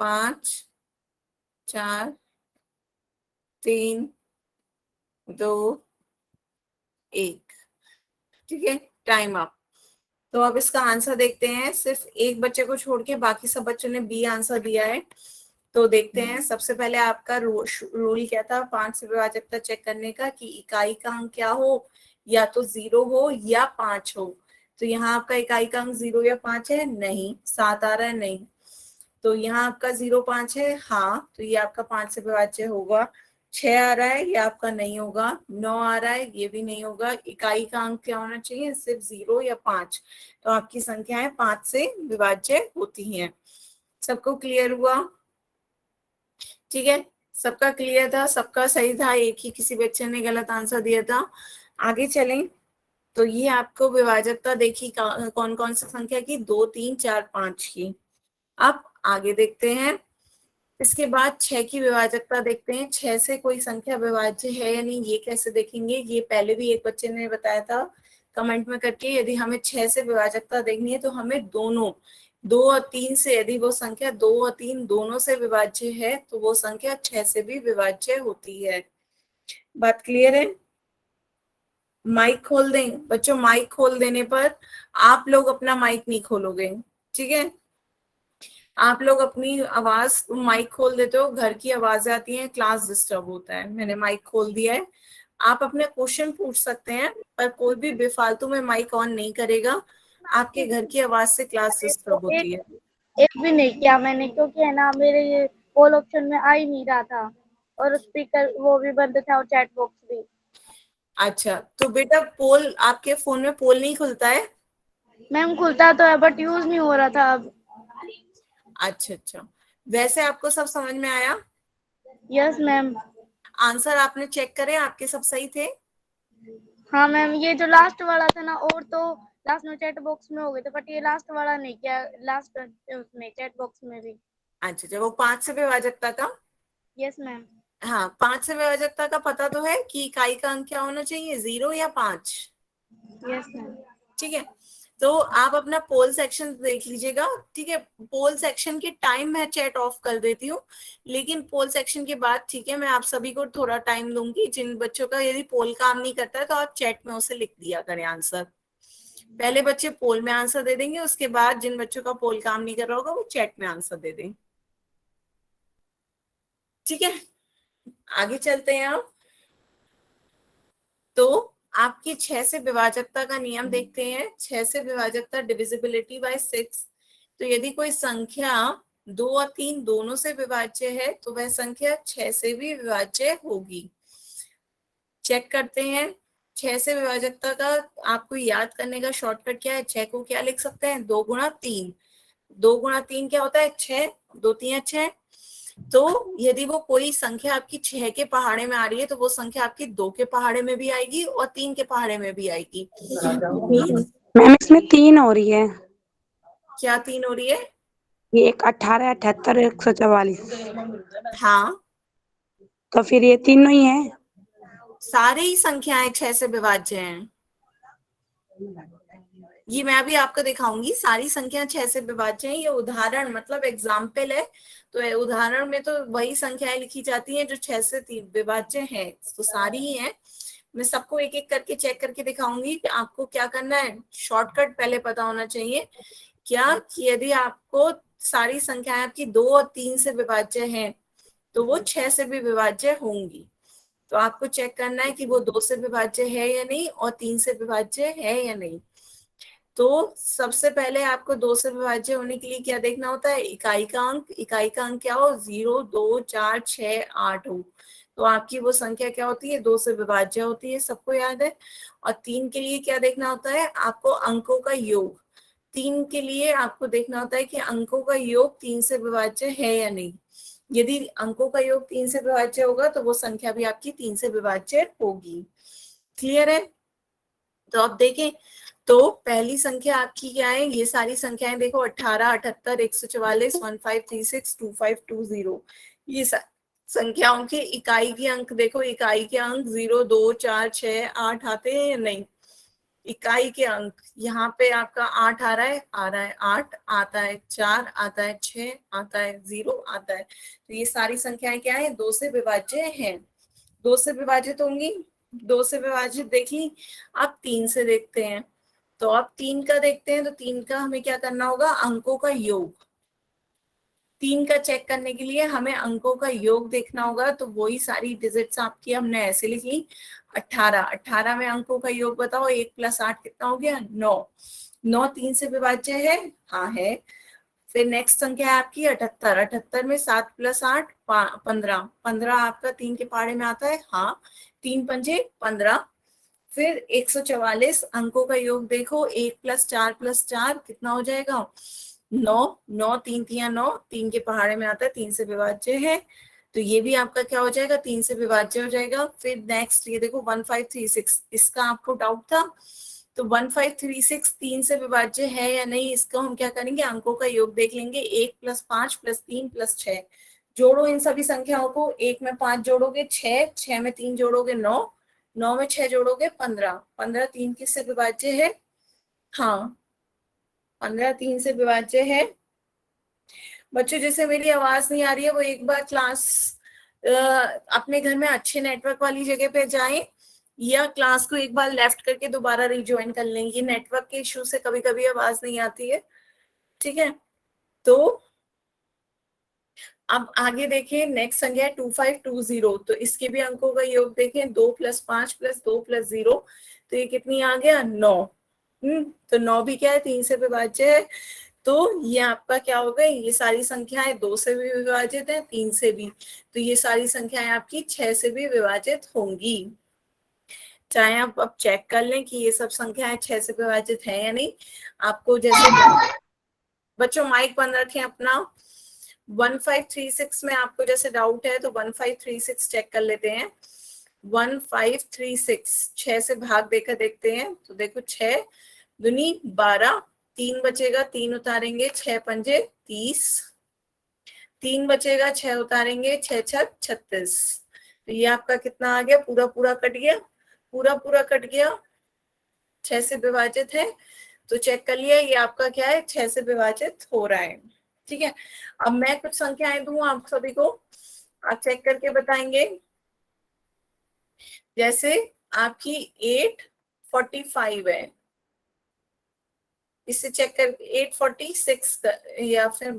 5, 4, 3, 2, 1। ठीक है, टाइम अप। तो अब इसका आंसर देखते हैं। सिर्फ एक बच्चे को छोड़ के बाकी सब बच्चों ने बी आंसर दिया है। तो देखते हैं। सबसे पहले आपका रूल क्या था 5 से विभाजकता चेक करने का, कि इकाई का अंक क्या हो या तो 0 हो या 5 हो। तो यहाँ आपका इकाई का अंक 0 या 5 है, नहीं। 7 आ रहा है, नहीं। तो यहाँ आपका 0 5 है, हाँ, तो ये आपका 5 से विभाज्य होगा। 6 आ रहा है, ये आपका नहीं होगा। 9 आ रहा है, ये भी नहीं होगा। इकाई का अंक क्या होना चाहिए, सिर्फ 0 या 5। तो आपकी संख्याएं 5 से विभाज्य होती हैं। सबको क्लियर हुआ? ठीक है, सबका क्लियर था, सबका सही था, एक ही किसी बच्चे ने गलत आंसर दिया था। आगे चलें। तो ये आपको विभाजकता देखी कौन कौन सी संख्या की, 2 3 4 5 की। अब आगे देखते हैं। इसके बाद 6 की विभाजकता देखते हैं। 6 से कोई संख्या विभाज्य है या नहीं, ये कैसे देखेंगे? ये पहले भी एक बच्चे ने बताया था कमेंट में करके, यदि हमें 6 से विभाजकता देखनी है तो हमें दोनों 2 और 3 से, यदि वो संख्या 2 और 3 दोनों से विभाज्य है तो वो संख्या 6 से भी विभाज्य होती है। बात क्लियर है? माइक खोल दें बच्चों। माइक खोल देने पर आप लोग अपना माइक नहीं खोलोगे, ठीक है? आप लोग अपनी आवाज, माइक खोल देते हो, घर की आवाजें आती हैं, क्लास डिस्टर्ब होता है। मैंने माइक खोल दिया है। आप अपने क्वेश्चन पूछ सकते हैं, पर कोई भी बेफालतू में माइक ऑन नहीं करेगा। आपके घर की आवाज से क्लास डिस्टर्ब होती है। एक भी नहीं किया मैंने, क्योंकि है ना मेरे ये कॉल ऑप्शन में आ ही नहीं रहा था, और स्पीकर वो भी बंद था और चैट बॉक्स भी। अच्छा, तो बेटा पोल, आपके फोन में पोल नहीं खुलता है? मैम खुलता तो है बट यूज नहीं हो रहा था अब। अच्छा अच्छा, वैसे आपको सब समझ में आया? Yes ma'am. आंसर आपने चेक करे, आपके सब सही थे? हाँ मैम, ये जो लास्ट वाला था ना, और तो लास्ट में चैट बॉक्स में हो गए थे, बट ये लास्ट वाला नहीं किया, लास्ट उसमें चैट बॉक्स में भी। अच्छा अच्छा, वो 5 से विभाजकता का। Yes ma'am. हाँ, 5 से विभाजकता का पता तो है कि इकाई का अंक क्या होना चाहिए, 0 या 5। Yes ma'am. ठीक है, तो आप अपना पोल सेक्शन देख लीजिएगा। ठीक है, पोल सेक्शन के टाइम मैं चैट ऑफ कर देती हूँ, लेकिन पोल सेक्शन के बाद, ठीक है, मैं आप सभी को थोड़ा टाइम दूंगी। जिन बच्चों का यदि पोल काम नहीं करता है तो आप चैट में उसे लिख दिया करें आंसर। पहले बच्चे पोल में आंसर दे देंगे, उसके बाद जिन बच्चों का पोल काम नहीं कर रहा होगा वो चैट में आंसर दे दें। ठीक है, आगे चलते हैं आप। तो आपकी 6 से विभाजकता का नियम देखते हैं। 6 से विभाजकता, डिविजिबिलिटी बाय 6। तो यदि कोई संख्या 2 और 3 दोनों से विभाज्य है तो वह संख्या 6 से भी विभाज्य होगी। चेक करते हैं। 6 से विभाजकता का आपको याद करने का शॉर्टकट क्या है? 6 को क्या लिख सकते हैं, 2 गुणा 3। 2 गुणा 3 क्या होता है, 6। 2 3 6। तो यदि वो कोई संख्या आपकी 6 के पहाड़े में आ रही है तो वो संख्या आपकी 2 के पहाड़े में भी आएगी और 3 के पहाड़े में भी आएगी। मैम इसमें 3 हो रही है। क्या 3 हो रही है? ये एक 18, 78, 144। हाँ, तो फिर ये तीनों ही है। सारी ही संख्याएं 6 से विभाज्य हैं। ये मैं अभी आपको दिखाऊंगी, सारी संख्या 6 से विभाज्य हैं। ये उदाहरण मतलब एग्जाम्पल है। तो उदाहरण में तो वही संख्याएं लिखी जाती हैं जो 6 से विभाज्य हैं, तो सारी ही हैं। मैं सबको एक एक करके चेक करके दिखाऊंगी कि आपको क्या करना है। शॉर्टकट पहले पता होना चाहिए क्या, कि यदि आपको सारी संख्याएं आपकी 2 और 3 से विभाज्य हैं तो वो 6 से भी विभाज्य होंगी। तो आपको चेक करना है कि वो 2 से विभाज्य है या नहीं और 3 से विभाज्य है या नहीं। तो सबसे पहले आपको 2 से विभाज्य होने के लिए क्या देखना होता है, इकाई का अंक। इकाई का अंक क्या हो, 0 2 4 6 8 हो। तो आपकी वो संख्या क्या होती है, 2 से विभाज्य होती है, सबको याद है। और 3 के लिए क्या देखना होता है आपको, अंकों का योग। 3 के लिए आपको देखना होता है कि अंकों का योग 3 से विभाज्य है या नहीं। यदि अंकों का योग 3 से विभाज्य होगा तो वो संख्या भी आपकी 3 से विभाज्य होगी। क्लियर है? तो अब देखें, तो पहली संख्या आपकी क्या है, ये सारी संख्याएं देखो, 18 78 144 1536 2520। ये संख्याओं के इकाई के अंक देखो। इकाई के अंक 0 2 4 6 8 आते हैं या नहीं? इकाई के अंक यहाँ पे आपका 8 आ रहा है, 8 आता है, 4 आता है, 6 आता है, 0 आता है। तो ये सारी संख्याएं क्या है, 2 से विभाज्य हैं। 2 से विभाजित होंगी। 2 से विभाजित देख ली। अब 3 से देखते हैं। तो अब 3 का देखते हैं। तो 3 का हमें क्या करना होगा, अंकों का योग। 3 का चेक करने के लिए हमें अंकों का योग देखना होगा। तो वही सारी डिजिट्स आपकी हमने ऐसे लिख ली, 18, 18 में अंकों का योग बताओ, 1 + 8 कितना हो गया? 9। 9 3 से विभाज्य है? हाँ है। फिर नेक्स्ट संख्या है आपकी 78, 78 में 7 + 8 15, 15 आपका 3 के पहाड़े में आता है? हाँ। 3 पंजे 15। फिर 144 अंकों का योग देखो, 1 + 4 + 4 कितना हो जाएगा? 9, 9 3 तिया 9, 3 के पहाड़े में आता है, 3 से विभाज्य है, तो ये भी आपका क्या हो जाएगा? 3 से विभाज्य हो जाएगा। फिर नेक्स्ट ये देखो 1536, इसका आपको डाउट था, तो 1536 3 से विभाज्य है या नहीं, इसको हम क्या करेंगे? अंकों का योग देख लेंगे। 1 + 5 + 3 + 6, जोड़ो इन सभी संख्याओं को। 1 में 5 जोड़ोगे 6, 6 में 3 जोड़ोगे 9, 9 में 6 जोड़ोगे 15, 15 3 किससे विभाज्य है? हाँ 15 3 से विभाज्य है। बच्चों जैसे मेरी आवाज नहीं आ रही है वो एक बार क्लास अपने घर में अच्छे नेटवर्क वाली जगह पे जाएं, या क्लास को एक बार लेफ्ट करके दोबारा रिज्वाइन कर लें। ये नेटवर्क के इश्यू से कभी कभी आवाज नहीं आती है, ठीक है। तो अब आगे देखें, नेक्स्ट संख्या है 2520, तो इसके भी अंकों का योग देखें, 2 + 5 + 2 + 0, तो ये कितनी आ गया? 9। तो 9 भी क्या है? 3 से विभाज्य है। तो ये आपका क्या हो गए? ये सारी संख्याएं 2 से भी विभाजित है, 3 से भी, तो ये सारी संख्याएं आपकी 6 से भी विभाजित होंगी। चाहे आप अब चेक कर लें कि ये सब संख्याएं 6 से विभाजित है या नहीं। आपको जैसे बच्चों माइक बंद रखें अपना। 1536 में आपको जैसे डाउट है तो 1536 चेक कर लेते हैं। 1536 6 से भाग देकर देखते हैं, तो देखो 6 दूनी 12, 3 बचेगा, 3 उतारेंगे, 6 पंजे 30, 3 बचेगा, 6 उतारेंगे, 6 छक 36, तो ये आपका कितना आ गया? पूरा पूरा कट गया, पूरा पूरा कट गया, 6 से विभाजित है, तो चेक कर लिया ये आपका क्या है? 6 से विभाजित हो रहा है, ठीक है। अब मैं कुछ संख्याएं दूं आप सभी को, आप चेक करके बताएंगे। जैसे आपकी 845 है, इससे चेक कर 846 या फिर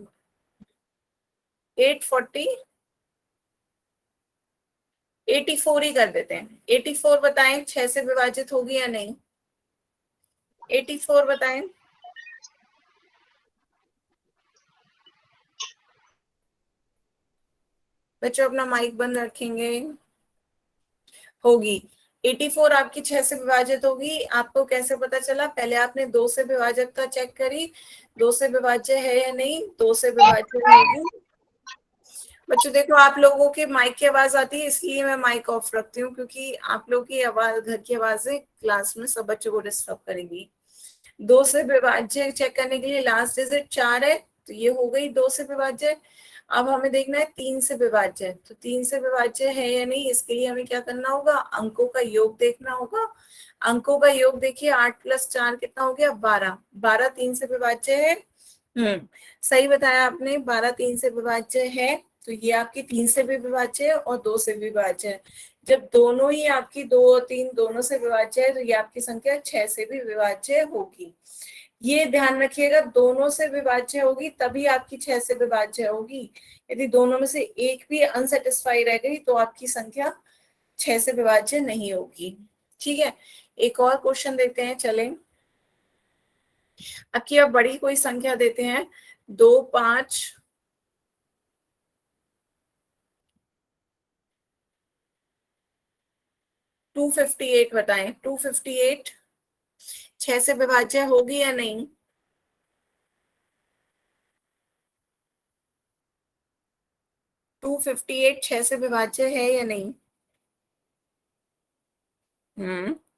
840 84 ही कर देते हैं। 84 बताएं 6 से विभाजित होगी या नहीं? 84 बताएं। बच्चों अपना माइक बंद रखेंगे। होगी 84 आपकी 6 से विभाजित होगी। आपको कैसे पता चला? पहले आपने 2 से विभाजकता चेक करी, 2 से विभाज्य है या नहीं? 2 से विभाज्य होगी। बच्चों देखो आप लोगों के माइक की आवाज आती है, इसलिए मैं माइक ऑफ रखती हूँ, क्योंकि आप लोगों की आवाज, घर की आवाजें क्लास में सब बच्चों को डिस्टर्ब करेगी। 2 से विभाज्य चेक करने के लिए लास्ट डिजिट 4 है, तो ये हो गई 2 से विभाज्य। अब हमें देखना है 3 से विभाज्य, तो 3 से विभाज्य है या नहीं, इसके लिए हमें क्या करना होगा? अंकों का योग देखना होगा। अंकों का योग देखिए, 8 + 4 कितना हो गया? 12, 12 3 से विभाज्य है। सही बताया आपने, 12 3 से विभाज्य है, तो ये आपकी 3 से भी विभाज्य है और 2 से भी विभाज्य है। जब दोनों ही आपकी 2 और 3 दोनों से विभाज्य है, तो ये आपकी संख्या 6 से भी विभाज्य होगी। ये ध्यान रखिएगा, दोनों से विभाज्य होगी तभी आपकी 6 से विभाज्य होगी। यदि दोनों में से एक भी अनसेटिस्फाई रह गई तो आपकी संख्या 6 से विभाज्य नहीं होगी, ठीक है। एक और क्वेश्चन देखते हैं, चलें। अब की अब बड़ी कोई संख्या देते हैं, 2 5 258 बताएं। 258 6 से विभाज्य होगी या नहीं? 258 6 से विभाज्य है या नहीं?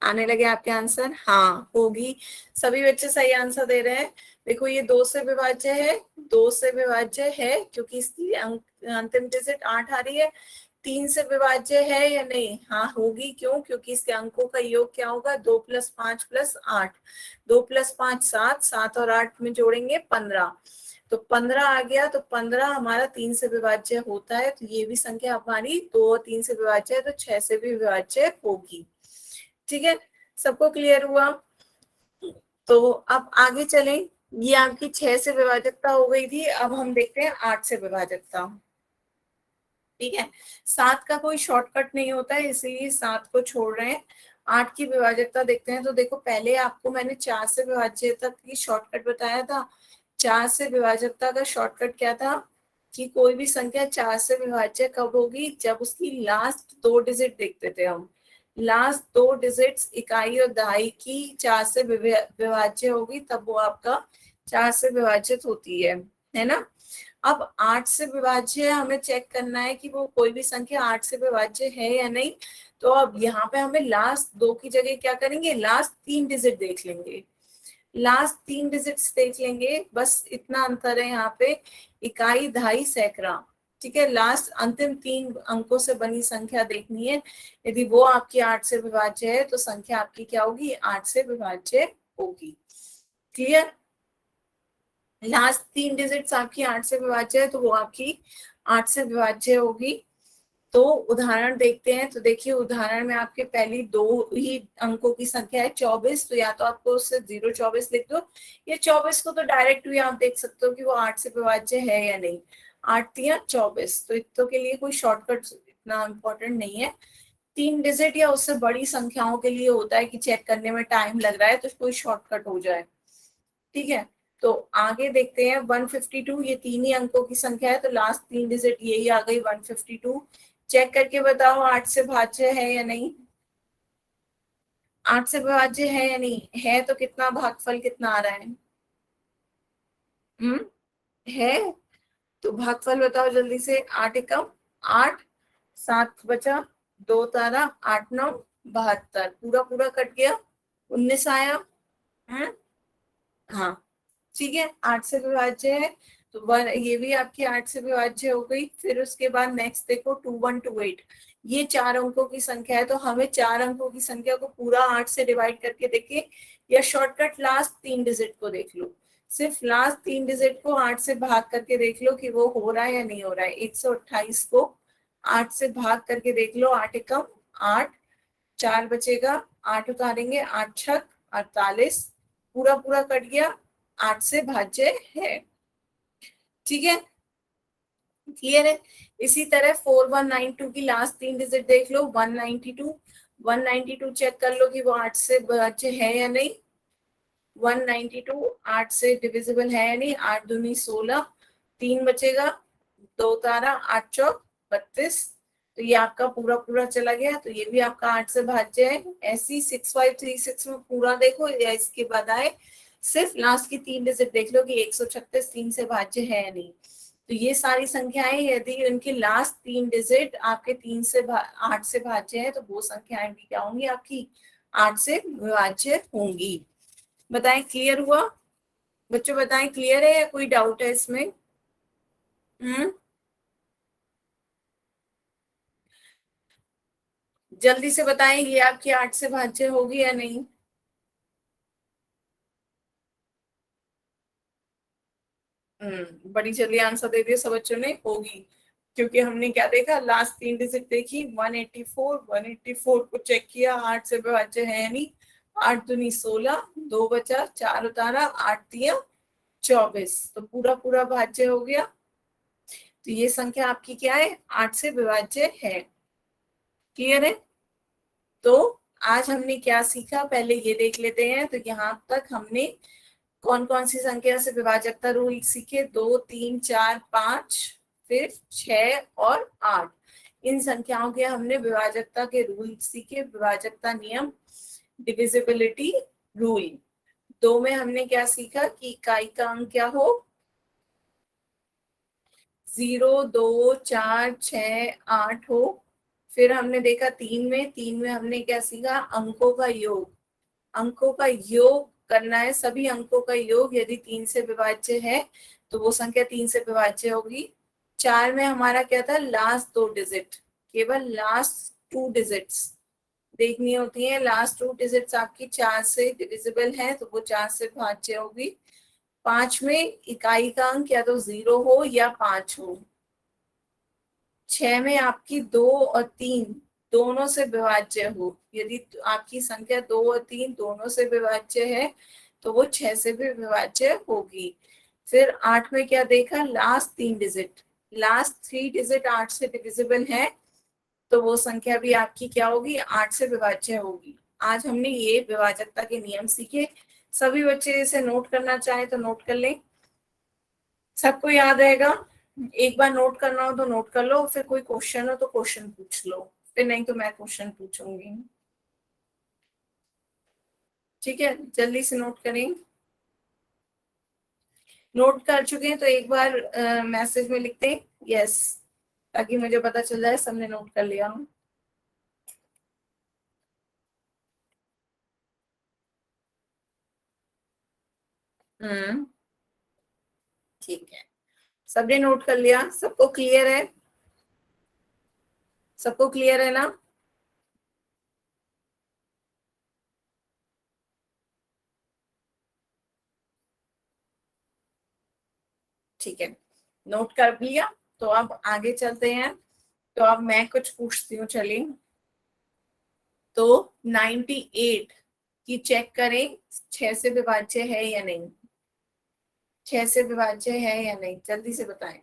आने लगे आपके आंसर? हाँ होगी। सभी बच्चे सही आंसर दे रहे हैं। देखो ये 2 से विभाज्य है, 2 से विभाज्य है क्योंकि इसकी अंतिम डिजिट 8 आ रही है। 3 से विभाज्य है या नहीं? हाँ होगी। क्यों? क्योंकि इसके अंकों का योग क्या होगा? 2 + 5 + 8, 2 + 5 7, 7 और 8 में जोड़ेंगे 15, तो 15 आ गया। तो 15 हमारा 3 से विभाज्य होता है, तो ये भी संख्या हमारी 2 और 3 से विभाज्य है, तो 6 से भी विभाज्य होगी, ठीक है। सबको क्लियर हुआ? तो अब आगे चलें। ये आपकी 6 से विभाजकता हो गई थी, अब हम देखते हैं 8 से विभाजकता। ठीक है। 7 का कोई शॉर्टकट नहीं होता है, इसीलिए 7 को छोड़ रहे हैं। 8 की विभाजकता देखते हैं। तो देखो पहले आपको मैंने 4 से विभाज्य तक की शॉर्टकट बताया था। 4 से विभाजकता का शॉर्टकट क्या था कि कोई भी संख्या 4 से विभाज्य कब होगी, जब उसकी लास्ट 2 डिजिट देखते थे हम। लास्ट 2 डिजिट्स इकाई और दहाई की 4 से विभाज्य होगी, तब वो आपका 4 से विभाजित होती है ना। अब 8 से विभाज्य हमें चेक करना है कि वो कोई भी संख्या 8 से विभाज्य है या नहीं। तो अब यहाँ पे हमें लास्ट 2 की जगह क्या करेंगे, लास्ट 3 डिजिट देख लेंगे। लास्ट 3 डिजिट्स देख लेंगे, बस इतना अंतर है यहाँ पे, इकाई दहाई सैकड़ा। ठीक है, लास्ट अंतिम 3 अंकों से बनी संख्या देखनी है। यदि वो आपकी 8 से विभाज्य है तो संख्या आपकी क्या होगी, 8 से विभाज्य होगी। क्लियर। लास्ट 3 डिजिट्स आपकी 8 से विभाज्य है तो वो आपकी 8 से विभाज्य होगी। तो उदाहरण देखते हैं। तो देखिए उदाहरण में आपके पहली 2 ही अंकों की संख्या है 24, तो या तो आपको उससे 024 लिख दो, या 24 को तो डायरेक्ट भी आप देख सकते हो कि वो 8 से विभाज्य है या नहीं। 8 या 24, तो इतने के लिए कोई शॉर्टकट इतना इम्पोर्टेंट नहीं है। 3 डिजिट या उससे बड़ी संख्याओं के लिए होता है कि चेक करने में टाइम लग रहा है, तो कोई शॉर्टकट हो जाए। ठीक है, तो आगे देखते हैं 152, ये 3 ही अंकों की संख्या है, तो लास्ट 3 डिजिट यही आ गई 152। चेक करके बताओ 8 से भाज्य है या नहीं। 8 से विभाज्य है या नहीं है, तो कितना भागफल कितना आ रहा है, है। तो भागफल बताओ जल्दी से। 8 एकम 8, 7 बचा, 2 तारा, 8 9 72, पूरा पूरा कट गया, 19 आया। हाँ ठीक है, 8 से विभाज्य है, तो ये भी आपकी 8 से विभाज्य हो गई। फिर उसके बाद नेक्स्ट देखो 2128, ये 4 अंकों की संख्या है, तो हमें 4 अंकों की संख्या को पूरा 8 से डिवाइड करके देखें, या शॉर्टकट लास्ट 3 डिजिट को देख लो। सिर्फ लास्ट 3 डिजिट को 8 से भाग करके देख लो कि वो हो रहा है या नहीं हो रहा है। 128 को 8 से भाग करके देख लो, 8 एकम 8, 4 बचेगा, 8 उतारेंगे, 8 छक 48, पूरा पूरा कट गया, 8 से भाज्य है। ठीक है, क्लियर है। इसी तरह 4192 की लास्ट 3 डिजिट देख लो, 192 चेक कर लो कि वो 8 से भाज्य है या नहीं। 192 8 से डिविजिबल है या नहीं। 8 दूनी 16, 3 बचेगा, 2 तारा, 8 चौक 32, तो ये आपका पूरा पूरा चला गया, तो ये भी आपका 8 से भाज्य है। ऐसी 6536 में पूरा देखो या इसके बाद आए, सिर्फ लास्ट की 3 डिजिट देख लो कि 136 3 से भाज्य है या नहीं। तो ये सारी संख्याएं यदि उनकी लास्ट 3 डिजिट आपके 3 से 8 से भाज्य है, तो वो संख्याएं भी क्या होंगी, आपकी 8 से विभाज्य होंगी। बताएं क्लियर हुआ बच्चों, बताएं क्लियर है या कोई डाउट है इसमें। जल्दी से बताएं, ये आपकी 8 से भाज्य होगी या नहीं। बड़ी जल्दी आंसर दे दिया सब बच्चों ने, होगी। क्योंकि हमने क्या देखा, लास्ट 3 डिजिट देखी, 184 को चेक किया, 8 से विभाज्य है या नहीं। 8 दूनी 16, 2 बचा, 4 उतारा, 8 दिया 24, तो पूरा पूरा भाज्य हो गया। तो ये संख्या आपकी क्या है, 8 से विभाज्य है। क्लियर है। तो आज हमने क्या सीखा, पहले ये देख लेते हैं। तो यहाँ तक हमने कौन कौन सी संख्या से विभाजकता रूल सीखे, 2 3 4 5 फिर 6 और 8। इन संख्याओं के हमने विभाजकता के रूल सीखे, विभाजकता नियम, डिविजिबिलिटी रूल। 2 में हमने क्या सीखा कि इकाई का अंक क्या हो, 0 2 4 6 8 हो। फिर हमने देखा 3 में हमने क्या सीखा, अंकों का योग। अंकों का योग करना है, सभी अंकों का योग यदि 3 से विभाज्य है तो वो संख्या 3 से विभाज्य होगी। 4 में हमारा क्या था, लास्ट 2 डिजिट, केवल लास्ट 2 डिजिट्स देखनी होती है। लास्ट 2 डिजिट्स आपकी 4 से डिविजिबल है तो वो 4 से विभाज्य होगी। 5 में इकाई का अंक या तो 0 हो या 5 हो। 6 में आपकी 2 और 3 दोनों से विभाज्य हो, यदि आपकी संख्या 2 और 3 दोनों से विभाज्य है तो वो 6 से भी विभाज्य होगी। फिर 8 में क्या देखा, लास्ट 3 डिजिट, लास्ट 3 डिजिट 8 से डिविजिबल है तो वो संख्या भी आपकी क्या होगी, 8 से विभाज्य होगी। आज हमने ये विभाजकता के नियम सीखे। सभी बच्चे इसे नोट करना चाहे तो नोट कर लें, सबको याद रहेगा। एक बार नोट करना हो तो नोट कर लो, फिर कोई क्वेश्चन हो तो क्वेश्चन पूछ लो, फिर नहीं तो मैं क्वेश्चन पूछूंगी। ठीक है, जल्दी से नोट करें। नोट कर चुके हैं तो एक बार मैसेज में लिखते हैं यस, ताकि मुझे पता चल जाए सबने नोट कर लिया। हम्म, ठीक है, सबने नोट कर लिया, सबको क्लियर है, सबको क्लियर है ना? ठीक है, नोट कर लिया तो अब आगे चलते हैं। तो अब मैं कुछ पूछती हूँ, चलिए। तो 98 की चेक करें 6 से विभाज्य है या नहीं, 6 से विभाज्य है या नहीं, जल्दी से बताएं।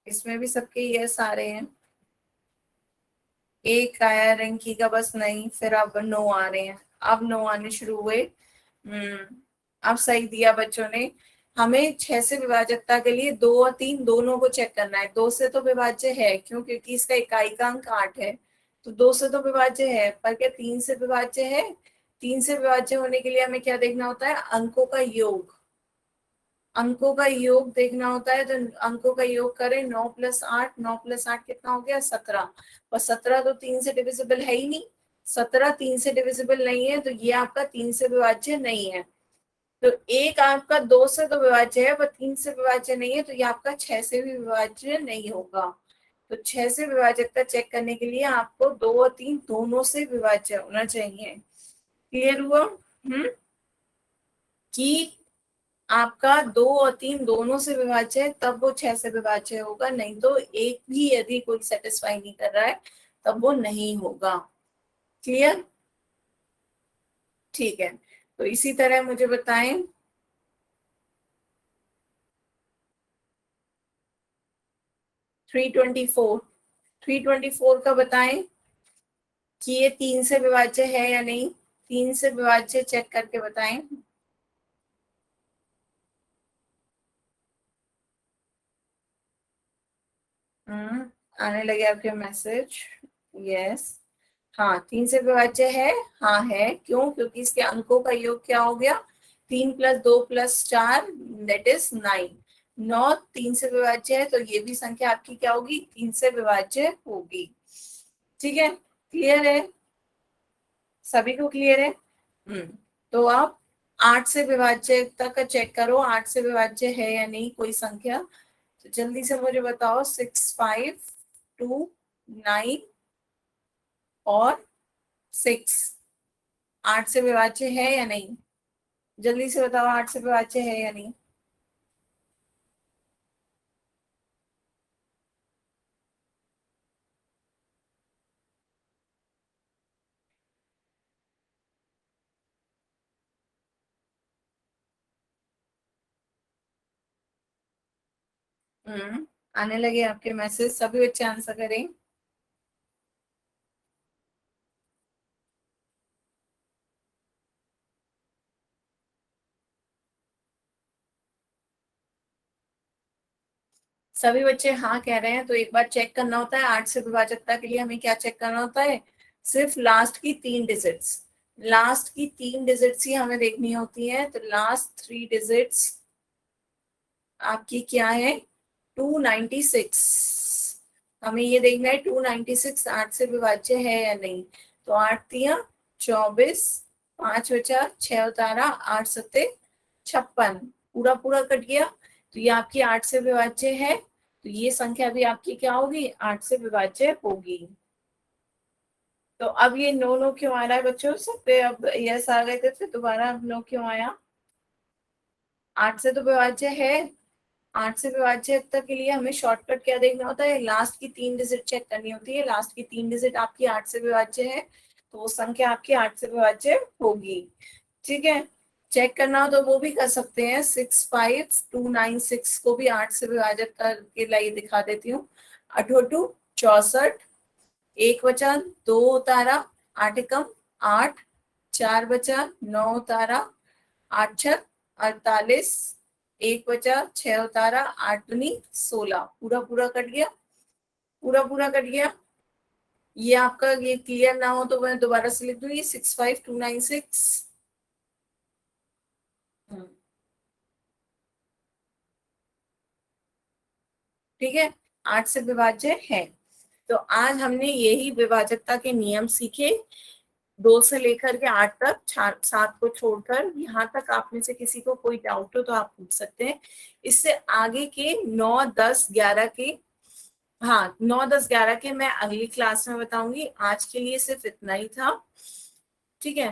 इसमें भी सबके यस आ रहे हैं, एक आया रिंकी का बस नहीं, फिर अब नो आ रहे हैं, अब नो आने शुरू हुए। अब सही दिया बच्चों ने। हमें 6 से विभाजकता के लिए 2 और 3 दोनों को चेक करना है। 2 से तो विभाज्य है, क्यों? क्योंकि इसका इकाई का अंक 8 है, तो 2 से तो विभाज्य है, पर क्या 3 से विभाज्य है? 3 से विभाज्य होने के लिए हमें क्या देखना होता है? अंकों का योग, अंकों का योग देखना होता है। तो अंकों का योग करें, 9 + 8, 9 + 8 कितना हो गया? 17। और 17 तो 3 से डिविजिबल है ही नहीं, 17 3 से डिविजिबल नहीं है, तो ये आपका 3 से विभाज्य नहीं है। तो एक आपका 2 से तो विभाज्य है, पर 3 से विभाज्य नहीं है, तो ये आपका 6 से भी विभाज्य नहीं होगा। तो 6 से विभाजकता चेक करने के लिए आपको 2 और 3 दोनों से विभाज्य होना चाहिए। क्लियर हुआ? कि आपका 2 और 3 दोनों से विभाज्य है तब वो 6 से विभाज्य होगा, नहीं तो एक भी यदि कोई सेटिस्फाई नहीं कर रहा है तब वो नहीं होगा। क्लियर? ठीक है, तो इसी तरह मुझे बताएं 324, 324 का बताएं कि ये 3 से विभाज्य है या नहीं, 3 से विभाज्य चेक करके बताएं। आने लगे आपके मैसेज, यस। हाँ, 3 से विभाज्य है, हाँ है। क्यों? क्योंकि इसके अंकों का योग क्या हो गया? 3 + 2 + 4 दैट इज 9। 9 3 से विभाज्य है, तो ये भी संख्या आपकी क्या होगी? 3 से विभाज्य होगी। ठीक है, क्लियर है? सभी को क्लियर है? तो आप 8 से विभाज्य तक का चेक करो, 8 से विभाज्य है या नहीं कोई संख्या। तो जल्दी से मुझे बताओ, 6 5 2 9 और 6 8 से विभाज्य है या नहीं? जल्दी से बताओ, 8 से विभाज्य है या नहीं? आने लगे आपके मैसेज, सभी बच्चे आंसर करें। सभी बच्चे हाँ कह रहे हैं, तो एक बार चेक करना होता है 8 से विभाजकता के लिए हमें क्या चेक करना होता है? सिर्फ लास्ट की 3 डिजिट्स, लास्ट की 3 डिजिट्स ही हमें देखनी होती है। तो लास्ट 3 डिजिट्स आपकी क्या है? 296। हमें ये देखना है 296 8 से विभाज्य है या नहीं। तो 8 तिया 24, 5 बचा, 6 उतारा, 8 सत्ते 56, पूरा पूरा कट गया। तो ये आपकी 8 से विभाज्य है, तो ये संख्या भी आपकी क्या होगी? 8 से विभाज्य होगी। तो अब ये नो नो क्यों आ रहा है बच्चों? सब पे अब यस आ गए थे, फिर दोबारा अब नो क्यों आया? 8 से तो विभाज्य है, 8 से विभाज्यता के लिए हमें शॉर्टकट क्या देखना होता है? लास्ट की 3 डिजिट चेक करनी होती है। लास्ट की 3 डिजिट आपकी 8 से विभाज्य है, तो वो संख्या आपकी 8 से विभाज्य होगी। ठीक है, चेक करना हो तो वो भी कर सकते हैं। 65296 को भी 8 से विभाजित करके लाइए दिखा देती हूँ। 8 64, 1 बचा 2 उतारा, 8 एकम 8, 4 बचा 9 उतारा, 8 छक 48, 1 बचा 6 उतारा, 8 दूनी 16, पूरा पूरा कट गया, पूरा पूरा कट गया। ये आपका ये क्लियर ना हो तो मैं दोबारा से लिख दूंगी 65296। ठीक है, 8 से विभाज्य है। तो आज हमने यही विभाजकता के नियम सीखे, 2 से लेकर के 8 तक, 7 को छोड़कर। यहाँ तक आप में से किसी को कोई डाउट हो तो आप पूछ सकते हैं। इससे आगे के 9, 10, 11 के, हाँ 9, 10, 11 के मैं अगली क्लास में बताऊंगी। आज के लिए सिर्फ इतना ही था। ठीक है।